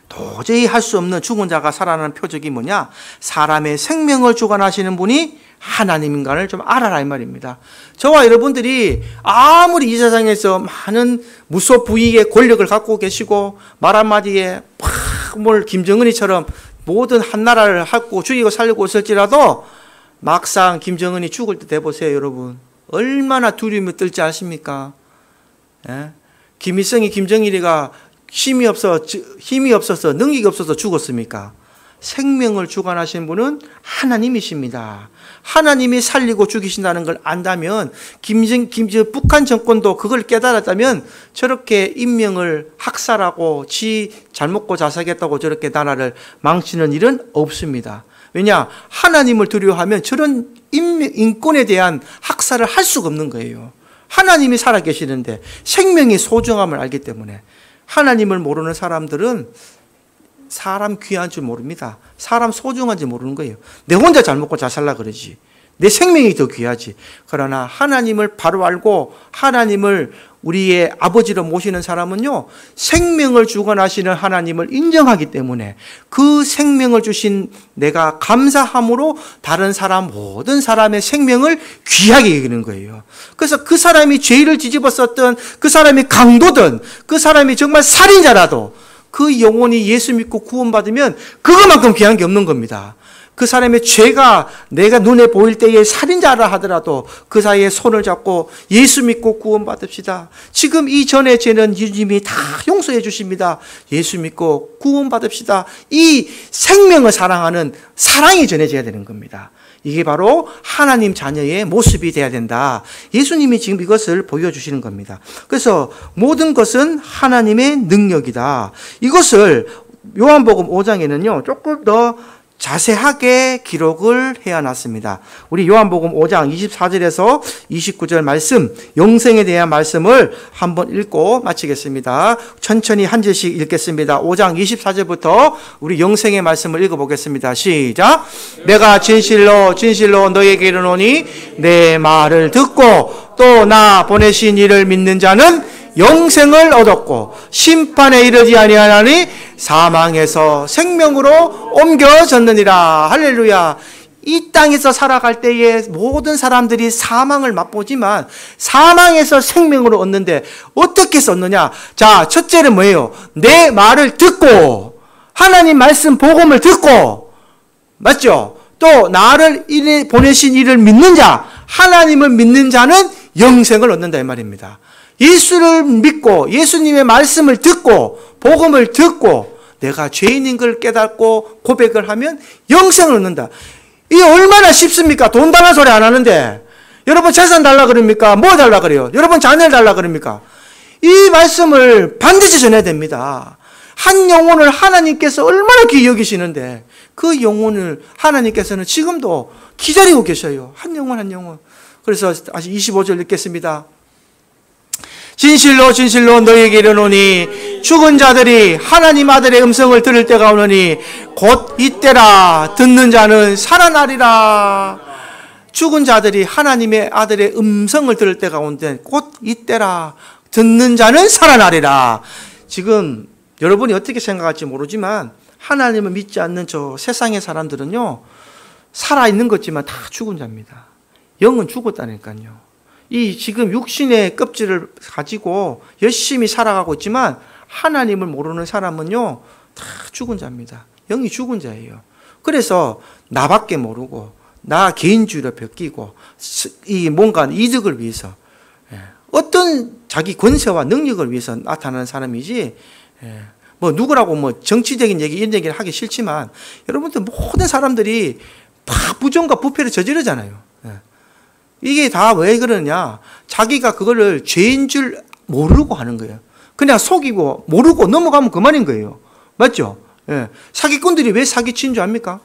[SPEAKER 1] 도저히 할 수 없는 죽은 자가 살아나는 표적이 뭐냐? 사람의 생명을 주관하시는 분이 하나님인가를 좀 알아라 이 말입니다. 저와 여러분들이 아무리 이 세상에서 많은 무소부위의 권력을 갖고 계시고 말 한마디에 뭘 김정은이처럼 모든 한나라를 핥고 죽이고 살리고 있을지라도 막상 김정은이 죽을 때 돼보세요 여러분. 얼마나 두려움이 떨지 않습니까? 예? 김일성이 김정일이가 힘이 없어서 능력이 없어서 죽었습니까? 생명을 주관하시는 분은 하나님이십니다. 하나님이 살리고 죽이신다는 걸 안다면 북한 정권도 그걸 깨달았다면 저렇게 인명을 학살하고 잘 먹고 잘 살겠다고 저렇게 나라를 망치는 일은 없습니다. 왜냐? 하나님을 두려워하면 저런 인권에 대한 학살을 할 수가 없는 거예요. 하나님이 살아계시는데 생명의 소중함을 알기 때문에 하나님을 모르는 사람들은 사람 귀한 줄 모릅니다. 사람 소중한 줄 모르는 거예요. 내 혼자 잘 먹고 잘 살라 그러지. 내 생명이 더 귀하지. 그러나 하나님을 바로 알고 하나님을 우리의 아버지로 모시는 사람은요, 생명을 주관하시는 하나님을 인정하기 때문에 그 생명을 주신 내가 감사함으로 다른 사람, 모든 사람의 생명을 귀하게 여기는 거예요. 그래서 그 사람이 죄를 뒤집어 썼던, 그 사람이 강도든, 그 사람이 정말 살인자라도 그 영혼이 예수 믿고 구원받으면 그것만큼 귀한 게 없는 겁니다. 그 사람의 죄가 내가 눈에 보일 때에 살인자라 하더라도 그 사이에 손을 잡고 예수 믿고 구원받읍시다. 지금 이전의 죄는 주님이 다 용서해 주십니다. 예수 믿고 구원받읍시다. 이 생명을 사랑하는 사랑이 전해져야 되는 겁니다. 이게 바로 하나님 자녀의 모습이 돼야 된다. 예수님이 지금 이것을 보여주시는 겁니다. 그래서 모든 것은 하나님의 능력이다. 이것을 요한복음 5장에는요, 조금 더 자세하게 기록을 해놨습니다. 우리 요한복음 5장 24절에서 29절 말씀, 영생에 대한 말씀을 한번 읽고 마치겠습니다. 천천히 한 절씩 읽겠습니다. 5장 24절부터 우리 영생의 말씀을 읽어보겠습니다. 시작. 내가 진실로 진실로 너에게 이르노니 내 말을 듣고 또 나 보내신 이를 믿는 자는 영생을 얻었고 심판에 이르지 아니하나니 사망에서 생명으로 옮겨졌느니라. 할렐루야. 이 땅에서 살아갈 때에 모든 사람들이 사망을 맛보지만 사망에서 생명으로 얻는데 어떻게 썼느냐? 자, 첫째는 뭐예요? 내 말을 듣고 하나님 말씀 복음을 듣고, 맞죠? 또 나를 보내신 이를 믿는 자, 하나님을 믿는 자는 영생을 얻는다 이 말입니다. 예수를 믿고 예수님의 말씀을 듣고 복음을 듣고 내가 죄인인 걸 깨닫고 고백을 하면 영생을 얻는다. 이게 얼마나 쉽습니까? 돈 달라 소리 안 하는데 여러분 재산 달라 그럽니까? 뭐 달라 그래요? 여러분 자녀를 달라 그럽니까? 이 말씀을 반드시 전해야 됩니다. 한 영혼을 하나님께서 얼마나 귀히 여기시는데 그 영혼을 하나님께서는 지금도 기다리고 계셔요. 한 영혼 한 영혼. 그래서 다시 25절 읽겠습니다. 진실로 진실로 너희에게 이르노니 죽은 자들이 하나님 아들의 음성을 들을 때가 오느니 곧 이때라. 듣는 자는 살아나리라. 죽은 자들이 하나님의 아들의 음성을 들을 때가 온데 곧 이때라. 듣는 자는 살아나리라. 지금 여러분이 어떻게 생각할지 모르지만 하나님을 믿지 않는 저 세상의 사람들은요, 살아있는 것지만 다 죽은 자입니다. 영은 죽었다니까요. 이 지금 육신의 껍질을 가지고 열심히 살아가고 있지만 하나님을 모르는 사람은요, 다 죽은 자입니다. 영이 죽은 자예요. 그래서 나밖에 모르고 나 개인주의로 벽끼고 이 뭔가 이득을 위해서 어떤 자기 권세와 능력을 위해서 나타나는 사람이지, 뭐 누구라고 뭐 정치적인 얘기 이런 얘기를 하기 싫지만 여러분들 모든 사람들이 다 부정과 부패를 저지르잖아요. 이게 다 왜 그러냐? 자기가 그거를 죄인 줄 모르고 하는 거예요. 그냥 속이고 모르고 넘어가면 그만인 거예요. 맞죠? 예. 사기꾼들이 왜 사기친 줄 압니까?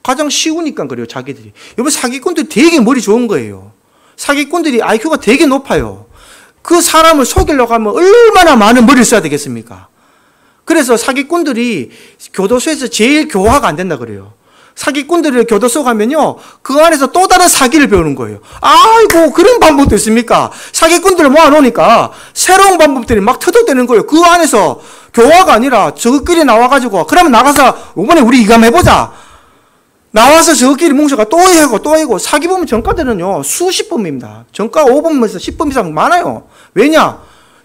[SPEAKER 1] 가장 쉬우니까 그래요, 자기들이. 여러분, 사기꾼들이 되게 머리 좋은 거예요. 사기꾼들이 IQ가 되게 높아요. 그 사람을 속이려고 하면 얼마나 많은 머리를 써야 되겠습니까? 그래서 사기꾼들이 교도소에서 제일 교화가 안 된다 그래요. 사기꾼들을 교도소 가면요, 그 안에서 또 다른 사기를 배우는 거예요. 아이고, 그런 방법도 있습니까? 사기꾼들을 모아놓으니까 새로운 방법들이 막 터득되는 거예요. 그 안에서 교화가 아니라 저것끼리 나와가지고, 그러면 나가서 이번에 우리 이거 한번 해보자. 나와서 저것끼리 뭉쳐가 또 하고 또 하고. 사기범 전과들은요, 수십 범입니다. 전과 5범에서 10범 이상 많아요. 왜냐?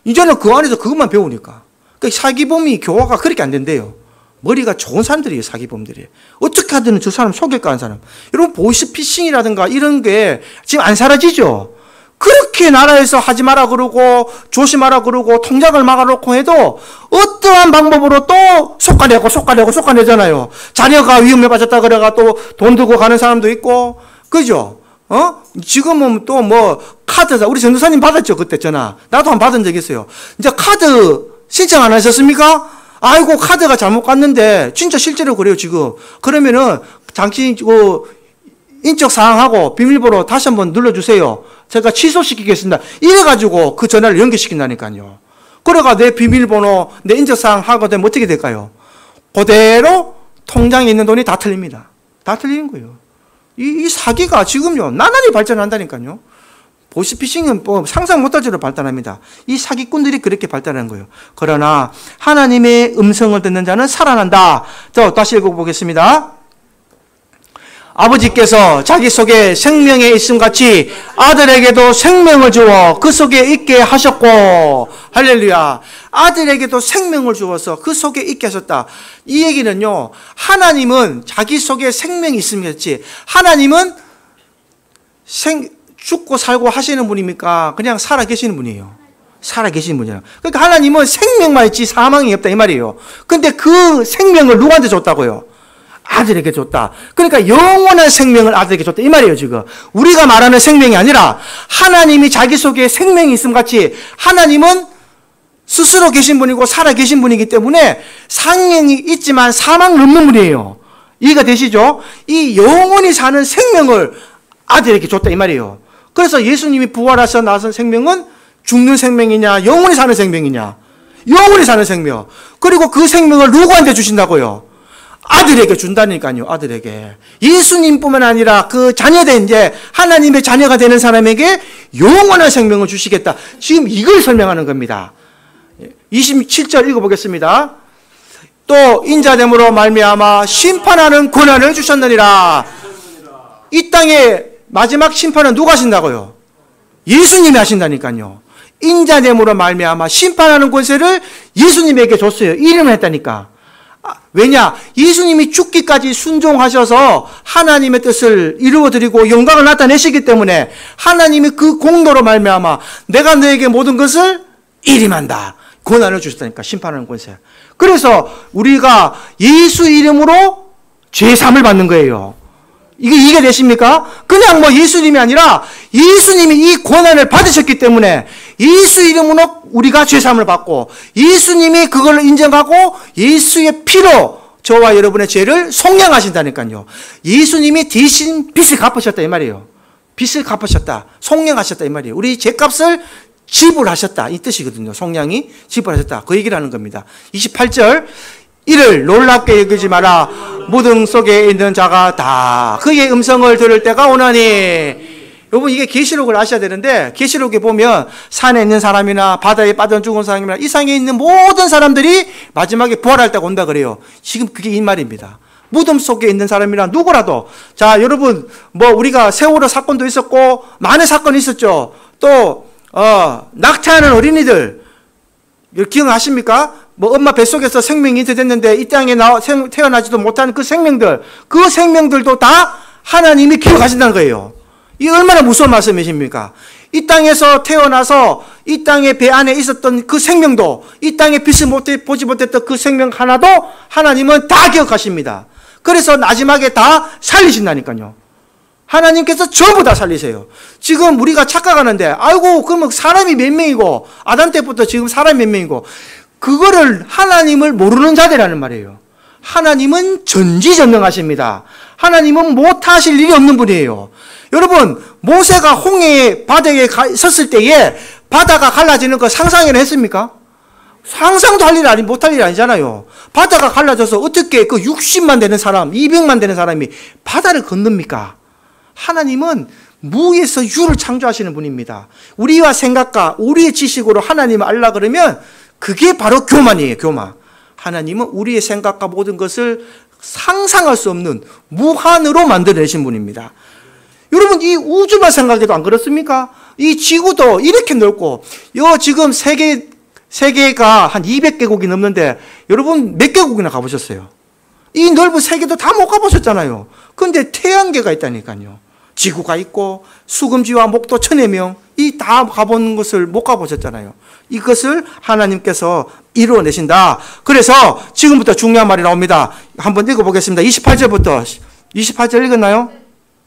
[SPEAKER 1] 이제는 그 안에서 그것만 배우니까. 그러니까 사기범이 교화가 그렇게 안 된대요. 머리가 좋은 사람들이에요, 사기범들이. 어떻게 하든 저 사람 속일까 하는 사람. 여러분, 보이스피싱이라든가 이런 게 지금 안 사라지죠? 그렇게 나라에서 하지 마라 그러고, 조심하라 그러고, 통장을 막아놓고 해도 어떠한 방법으로 또 속아내잖아요. 자녀가 위험에 빠졌다 그래가 또 돈 들고 가는 사람도 있고, 그죠? 지금은 또 뭐, 카드사, 우리 전도사님 받았죠, 그때 전화. 나도 한 번 받은 적 있어요. 이제 카드 신청 안 하셨습니까? 아이고, 카드가 잘못 갔는데, 진짜 실제로 그래요, 지금. 그러면은, 당신, 인적 사항하고 비밀번호 다시 한번 눌러주세요. 제가 취소시키겠습니다. 이래가지고 그 전화를 연결시킨다니까요. 그래가 내 비밀번호, 내 인적 사항 하고 되면 어떻게 될까요? 그대로 통장에 있는 돈이 다 틀립니다. 다 틀리는 거예요. 이 사기가 지금요, 나날이 발전한다니까요. 보이스피싱은 뭐 상상 못할 대로 발달합니다. 이 사기꾼들이 그렇게 발달하는 거예요. 그러나 하나님의 음성을 듣는 자는 살아난다. 자, 다시 읽어보겠습니다. 아버지께서 자기 속에 생명에 있음 같이 아들에게도 생명을 주어 그 속에 있게 하셨고, 할렐루야. 아들에게도 생명을 주어서 그 속에 있게 하셨다. 이 얘기는요, 하나님은 자기 속에 생명이 있음 같이, 하나님은 죽고 살고 하시는 분입니까? 그냥 살아 계시는 분이에요. 살아 계시는 분이에요. 그러니까 하나님은 생명만 있지 사망이 없다 이 말이에요. 근데 그 생명을 누구한테 줬다고요? 아들에게 줬다. 그러니까 영원한 생명을 아들에게 줬다 이 말이에요. 지금 우리가 말하는 생명이 아니라 하나님이 자기 속에 생명이 있음 같이 하나님은 스스로 계신 분이고 살아 계신 분이기 때문에 생명이 있지만 사망은 없는 분이에요. 이해가 되시죠? 이 영원히 사는 생명을 아들에게 줬다 이 말이에요. 그래서 예수님이 부활하셔서 나선 생명은 죽는 생명이냐 영원히 사는 생명이냐? 영원히 사는 생명. 그리고 그 생명을 누구한테 주신다고요? 아들에게 준다니까요. 아들에게. 예수님뿐만 아니라 그 자녀된 이제 하나님의 자녀가 되는 사람에게 영원한 생명을 주시겠다. 지금 이걸 설명하는 겁니다. 27절 읽어보겠습니다. 또 인자됨으로 말미암아 심판하는 권한을 주셨느니라. 이 땅에 마지막 심판은 누가 하신다고요? 예수님이 하신다니까요. 인자됨으로 말미암아 심판하는 권세를 예수님에게 줬어요. 이름을 했다니까. 왜냐? 예수님이 죽기까지 순종하셔서 하나님의 뜻을 이루어드리고 영광을 나타내시기 때문에 하나님이 그 공로로 말미암아 내가 너에게 모든 것을 이름한다. 권한을 주셨다니까. 심판하는 권세. 그래서 우리가 예수 이름으로 죄사함을 받는 거예요. 이게 이해되십니까? 그냥 뭐 예수님이 아니라 예수님이 이 권한을 받으셨기 때문에 예수 이름으로 우리가 죄사함을 받고 예수님이 그걸 인정하고 예수의 피로 저와 여러분의 죄를 속량하신다니까요. 예수님이 대신 빚을 갚으셨다 이 말이에요. 빚을 갚으셨다. 속량하셨다 이 말이에요. 우리 죄값을 지불하셨다 이 뜻이거든요. 속량이 지불하셨다. 그 얘기를 하는 겁니다. 28절 이를 놀랍게 여기지 마라. 무등 속에 있는 자가 다 그의 음성을 들을 때가 오나니. 여러분 이게 계시록을 아셔야 되는데 계시록에 보면 산에 있는 사람이나 바다에 빠져 죽은 사람이나 이 상에 있는 모든 사람들이 마지막에 부활할 때가 온다 그래요. 지금 그게 이 말입니다. 무덤 속에 있는 사람이나 누구라도. 자 여러분 뭐 우리가 세월호 사건도 있었고 많은 사건이 있었죠. 또 낙태하는 어린이들 기억하십니까? 뭐 엄마 뱃속에서 생명이 잉태됐는데 이 땅에 태어나지도 못한 그 생명들도 다 하나님이 기억하신다는 거예요. 이 얼마나 무서운 말씀이십니까? 이 땅에서 태어나서 이 땅의 배 안에 있었던 그 생명도 이 땅에 빛을 보지 못했던 그 생명 하나도 하나님은 다 기억하십니다. 그래서 마지막에 다 살리신다니까요. 하나님께서 전부 다 살리세요. 지금 우리가 착각하는데 아이고 그러면 사람이 몇 명이고 아담 때부터 지금 사람이 몇 명이고 그거를 하나님을 모르는 자들이라는 말이에요. 하나님은 전지전능하십니다. 하나님은 못하실 일이 없는 분이에요. 여러분 모세가 홍해 바다에 섰을 때에 바다가 갈라지는 거 상상이나 했습니까? 상상도 할 일 못할 일이 아니잖아요. 바다가 갈라져서 어떻게 그 60만 되는 사람 200만 되는 사람이 바다를 건넙니까? 하나님은 무에서 유를 창조하시는 분입니다. 우리와 생각과 우리의 지식으로 하나님을 알라 그러면 그게 바로 교만이에요. 교만. 하나님은 우리의 생각과 모든 것을 상상할 수 없는 무한으로 만들어내신 분입니다. 여러분 이 우주만 생각해도 안 그렇습니까? 이 지구도 이렇게 넓고 지금 세계가 한 200개국이 넘는데 여러분 몇 개국이나 가보셨어요? 이 넓은 세계도 다 못 가보셨잖아요. 그런데 태양계가 있다니까요. 지구가 있고 수금지와 목도 천여 명 이 다 가본 것을 못 가보셨잖아요. 이것을 하나님께서 이루어내신다. 그래서 지금부터 중요한 말이 나옵니다. 한번 읽어보겠습니다. 28절부터 28절 읽었나요?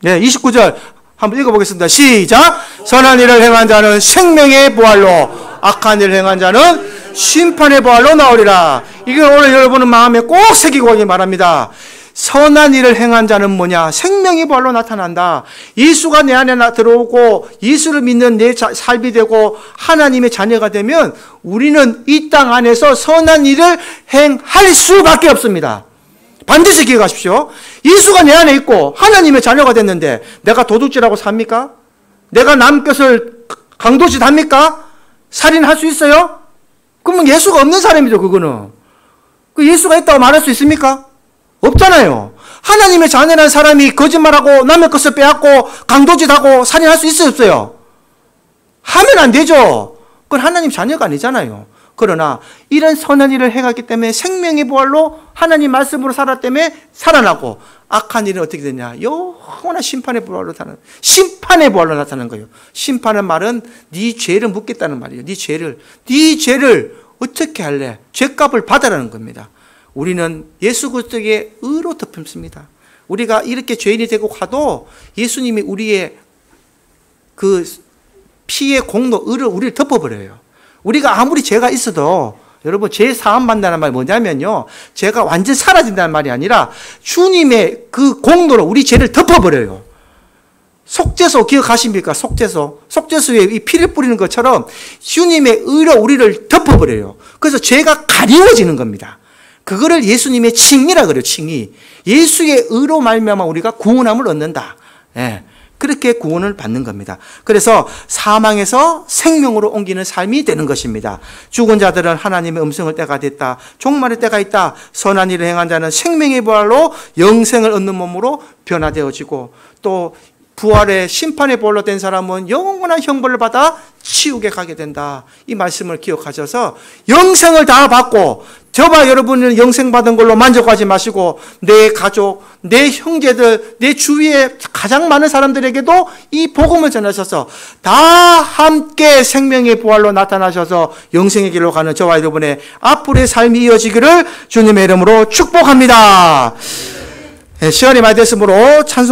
[SPEAKER 1] 네, 29절 한번 읽어보겠습니다. 시작. 선한 일을 행한 자는 생명의 부활로 악한 일을 행한 자는 심판의 부활로 나오리라. 이걸 오늘 여러분은 마음에 꼭 새기고 말합니다. 선한 일을 행한 자는 뭐냐? 생명의 부활로 나타난다. 예수가 내 안에 들어오고 예수를 믿는 내 삶이 되고 하나님의 자녀가 되면 우리는 이 땅 안에서 선한 일을 행할 수밖에 없습니다. 반드시 기억하십시오. 예수가 내 안에 있고 하나님의 자녀가 됐는데 내가 도둑질하고 삽니까? 내가 남 것을 강도짓 합니까? 살인할 수 있어요? 그러면 예수가 없는 사람이죠. 그거는. 그 예수가 있다고 말할 수 있습니까? 없잖아요. 하나님의 자녀라는 사람이 거짓말하고 남의 것을 빼앗고 강도짓하고 살인할 수 있어요, 없어요? 하면 안 되죠. 그건 하나님 자녀가 아니잖아요. 그러나 이런 선한 일을 해갔기 때문에 생명의 부활로 하나님 말씀으로 살았기 때문에 살아나고, 악한 일은 어떻게 되냐? 영원한 심판의 부활로 나타나는, 심판의 부활로 나타나는 거예요. 심판의 말은 네 죄를 묻겠다는 말이에요. 네 죄를 어떻게 할래? 죄값을 받아라는 겁니다. 우리는 예수 그리스도의 의로 덮습니다. 우리가 이렇게 죄인이 되고 가도 예수님이 우리의 그 피의 공로, 의를 우리를 덮어버려요. 우리가 아무리 죄가 있어도, 여러분, 죄 사함 받는다는 말이 뭐냐면요, 죄가 완전 사라진다는 말이 아니라 주님의 그 공로로 우리 죄를 덮어버려요. 속죄소 기억하십니까? 속죄소에 이 피를 뿌리는 것처럼 주님의 의로 우리를 덮어버려요. 그래서 죄가 가리워지는 겁니다. 그거를 예수님의 칭의라 그래요. 칭의. 예수의 의로 말미암아 우리가 구원함을 얻는다. 예. 그렇게 구원을 받는 겁니다. 그래서 사망에서 생명으로 옮기는 삶이 되는 것입니다. 죽은 자들은 하나님의 음성을 때가 됐다. 종말의 때가 있다. 선한 일을 행한 자는 생명의 부활로 영생을 얻는 몸으로 변화되어지고, 또 부활의 심판의 부활로 된 사람은 영원한 형벌을 받아 치우게 가게 된다. 이 말씀을 기억하셔서 영생을 다 받고, 저봐 여러분은 영생 받은 걸로 만족하지 마시고 내 가족, 내 형제들, 내 주위에 가장 많은 사람들에게도 이 복음을 전하셔서 다 함께 생명의 부활로 나타나셔서 영생의 길로 가는 저와 여러분의 앞으로의 삶이 이어지기를 주님의 이름으로 축복합니다. 시간이 많이 됐으므로 찬송